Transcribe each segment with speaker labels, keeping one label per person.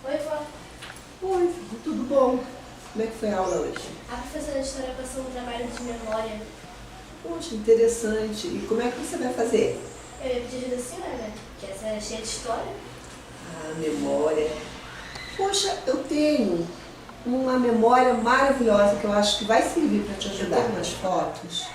Speaker 1: Oi, vó.
Speaker 2: Oi, tudo bom? Como é que foi a aula hoje?
Speaker 1: A professora de História passou um trabalho de memória.
Speaker 2: Poxa, interessante. E como é que você vai fazer?
Speaker 1: Eu ia pedir ajuda da senhora, né? Que essa é cheia de história.
Speaker 2: Ah, memória. Poxa, eu tenho uma memória maravilhosa que eu acho que vai servir para te ajudar. Eu tenho umas fotos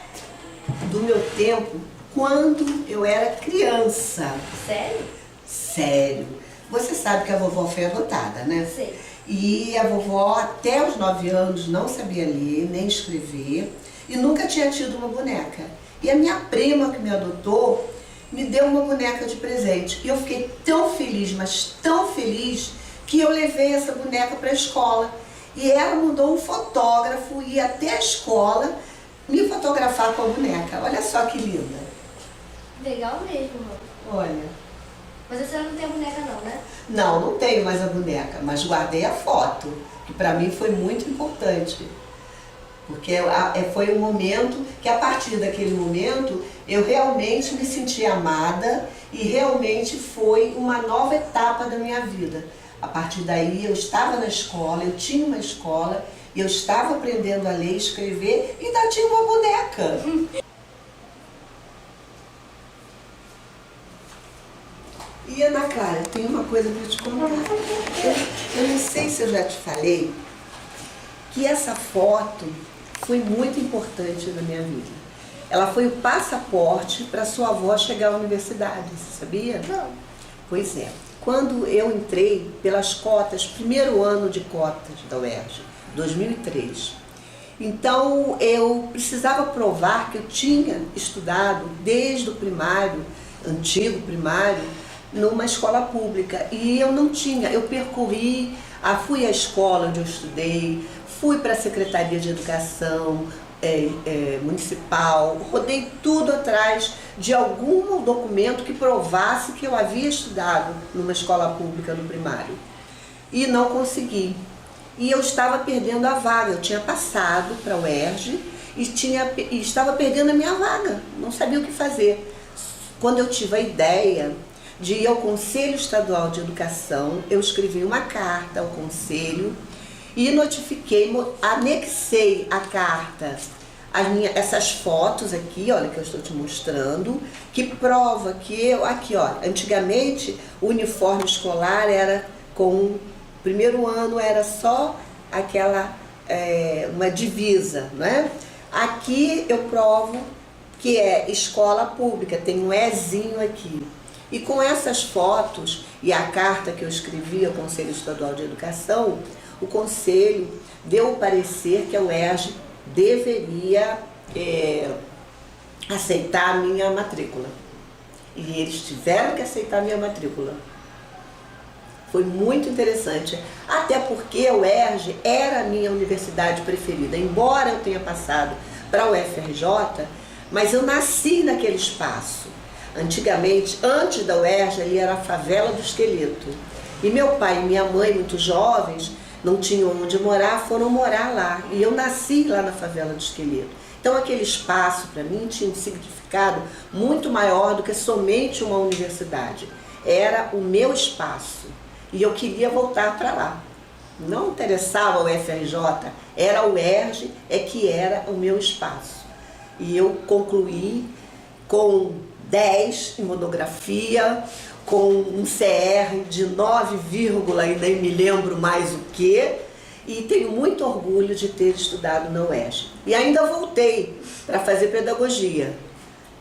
Speaker 2: do meu tempo quando eu era criança.
Speaker 1: Sério?
Speaker 2: Sério. Você sabe que a vovó foi adotada, né?
Speaker 1: Sei.
Speaker 2: E a vovó, até os 9 anos, não sabia ler nem escrever e nunca tinha tido uma boneca. E a minha prima, que me adotou, me deu uma boneca de presente. E eu fiquei tão feliz, mas tão feliz, que eu levei essa boneca para a escola. E ela mandou um fotógrafo ir até a escola me fotografar com a boneca. Olha só que linda.
Speaker 1: Legal mesmo, mãe.
Speaker 2: Olha.
Speaker 1: Mas a senhora não tem a boneca não, né?
Speaker 2: Não, não tenho mais a boneca, mas guardei a foto, que para mim foi muito importante. Porque foi um momento que, a partir daquele momento, eu realmente me senti amada e realmente foi uma nova etapa da minha vida. A partir daí eu estava na escola, eu tinha uma escola, eu estava aprendendo a ler e escrever e ainda tinha uma boneca. E Ana Clara, tem uma coisa para te contar. Eu não sei se eu já te falei que essa foto foi muito importante na minha vida. Ela foi o passaporte para sua avó chegar à universidade, você sabia?
Speaker 1: Não.
Speaker 2: Pois é. Quando eu entrei pelas cotas, primeiro ano de cotas da UERJ, 2003, então eu precisava provar que eu tinha estudado desde o primário, antigo primário, numa escola pública, e eu não tinha. Eu percorri, fui à escola onde eu estudei, fui para a Secretaria de Educação Municipal, rodei tudo atrás de algum documento que provasse que eu havia estudado numa escola pública no primário, e não consegui. E eu estava perdendo a vaga, eu tinha passado para a UERJ e estava perdendo a minha vaga, não sabia o que fazer. Quando eu tive a ideia de ir ao Conselho Estadual de Educação, eu escrevi uma carta ao Conselho e notifiquei, anexei a carta, essas fotos aqui, olha, que eu estou te mostrando, que prova que eu, aqui ó, antigamente o uniforme escolar era com, primeiro ano era só aquela, uma divisa, não é? Aqui eu provo que é escola pública, tem um Ezinho aqui. E com essas fotos e a carta que eu escrevi ao Conselho Estadual de Educação, o Conselho deu o parecer que a UERJ deveria aceitar a minha matrícula. E eles tiveram que aceitar a minha matrícula. Foi muito interessante, até porque a UERJ era a minha universidade preferida. Embora eu tenha passado para a UFRJ, mas eu nasci naquele espaço. Antigamente, antes da UERJ, ali era a favela do Esqueleto. E meu pai e minha mãe, muito jovens, não tinham onde morar, foram morar lá. E eu nasci lá na favela do Esqueleto. Então aquele espaço, para mim, tinha um significado muito maior do que somente uma universidade. Era o meu espaço. E eu queria voltar para lá. Não interessava o UFRJ, era o UERJ, que era o meu espaço. E eu concluí com 10 em monografia, com um CR de 9, e nem me lembro mais o que, e tenho muito orgulho de ter estudado na UERJ. E ainda voltei para fazer pedagogia.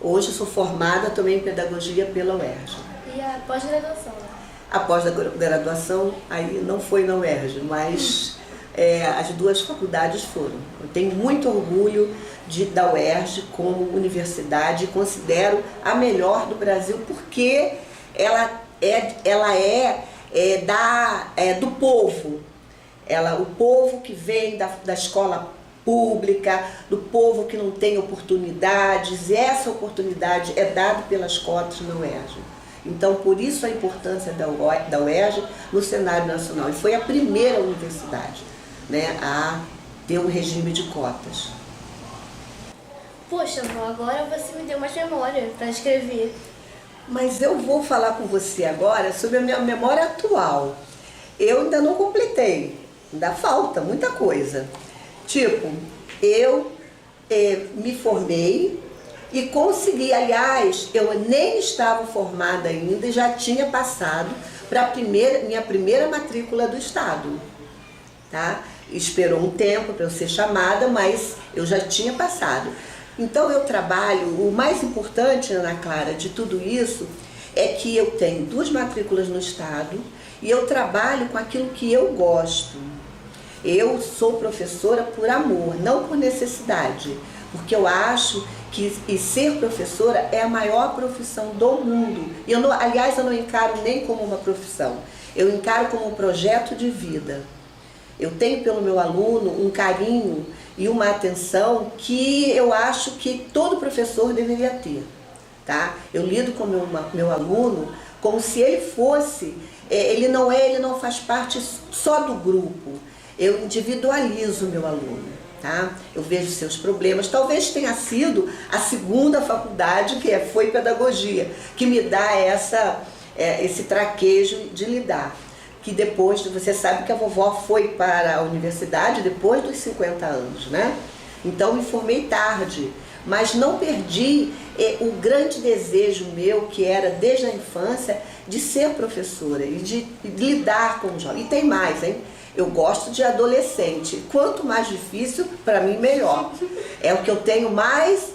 Speaker 2: Hoje sou formada também em pedagogia pela UERJ.
Speaker 1: E a pós-graduação, né?
Speaker 2: A pós-graduação aí não foi na UERJ, mas as duas faculdades foram. Eu tenho muito orgulho da UERJ como universidade e considero a melhor do Brasil porque ela é do povo. O povo que vem da escola pública, do povo que não tem oportunidades, e essa oportunidade é dada pelas cotas na UERJ. Então, por isso a importância da UERJ no cenário nacional. E foi a primeira universidade, né, a ter um regime de cotas.
Speaker 1: Poxa, vó, agora você me deu mais memória para escrever.
Speaker 2: Mas eu vou falar com você agora sobre a minha memória atual. Eu ainda não completei, ainda falta muita coisa. Tipo, eu me formei e consegui, aliás, eu nem estava formada ainda e já tinha passado para minha primeira matrícula do estado, tá? Esperou um tempo para eu ser chamada, mas eu já tinha passado. Então eu trabalho, o mais importante, Ana Clara, de tudo isso, é que eu tenho 2 matrículas no estado e eu trabalho com aquilo que eu gosto. Eu sou professora por amor, não por necessidade, porque eu acho que ser professora é a maior profissão do mundo. Aliás, eu não encaro nem como uma profissão, eu encaro como um projeto de vida. Eu tenho pelo meu aluno um carinho e uma atenção que eu acho que todo professor deveria ter, tá? Eu lido com meu aluno como se ele fosse, ele não faz parte só do grupo. Eu individualizo o meu aluno, tá? Eu vejo seus problemas. Talvez tenha sido a segunda faculdade, foi pedagogia, que me dá esse traquejo de lidar. Que depois, você sabe que a vovó foi para a universidade depois dos 50 anos, né? Então me formei tarde, mas não perdi o grande desejo meu, que era desde a infância, de ser professora e de lidar com os jovens. E tem mais, hein? Eu gosto de adolescente. Quanto mais difícil, para mim, melhor. É o que eu tenho mais...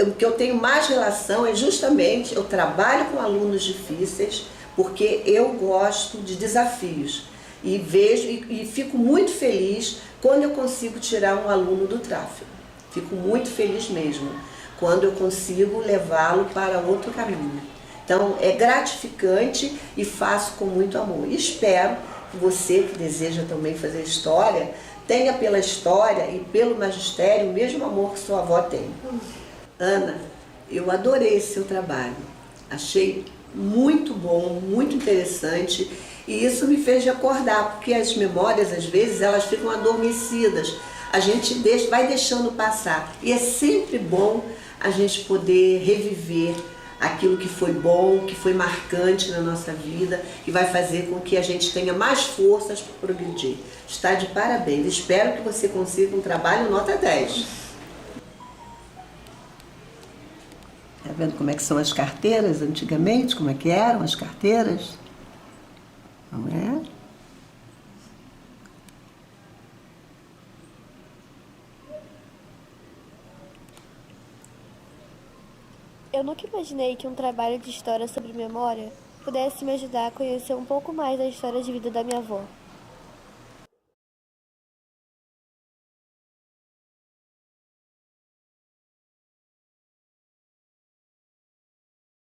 Speaker 2: O que eu tenho mais relação é justamente, eu trabalho com alunos difíceis, porque eu gosto de desafios e vejo e fico muito feliz quando eu consigo tirar um aluno do tráfego. Fico muito feliz mesmo quando eu consigo levá-lo para outro caminho. Então é gratificante e faço com muito amor. E espero que você que deseja também fazer história tenha pela história e pelo magistério o mesmo amor que sua avó tem. Ana, eu adorei esse seu trabalho. Achei muito bom, muito interessante, e isso me fez recordar, porque as memórias às vezes elas ficam adormecidas, a gente vai deixando passar, e é sempre bom a gente poder reviver aquilo que foi bom, que foi marcante na nossa vida, que vai fazer com que a gente tenha mais forças para progredir. Está de parabéns, espero que você consiga um trabalho nota 10. Tá vendo como é que são as carteiras antigamente? Como é que eram as carteiras? Não é?
Speaker 3: Eu nunca imaginei que um trabalho de história sobre memória pudesse me ajudar a conhecer um pouco mais da história de vida da minha avó.